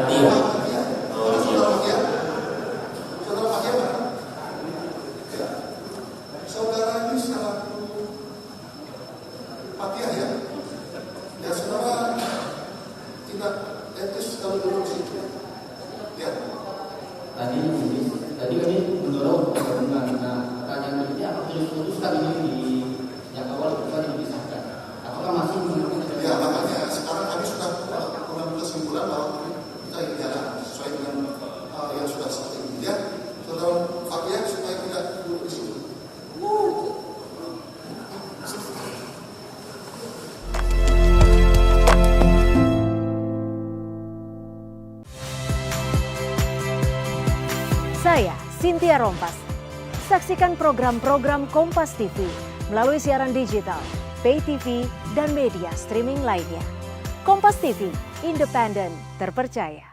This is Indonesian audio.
Fathia. Oh, Saudara iya. Fathia. Saudara Fathia mana? Ya. Saudara ini selaku Fathia ya. Ya saudara tidak etis kalau duduk situ. Ya. Tadi kami mendorong gabungan. Nah, pertanyaan berikutnya apakah sudah diputuskan ini di yang awal bukan dipisahkan? Apakah masih menggunakan? Ya makanya sekarang kami sudah mengambil kesimpulan bahwa kita ini jalan sesuai dengan yang sudah seperti ini ya. Saudara Fathia supaya tidak duduk di situ. Saya Cynthia Rompas. Saksikan program-program Kompas TV melalui siaran digital, pay TV, dan media streaming lainnya. Kompas TV, independen, terpercaya.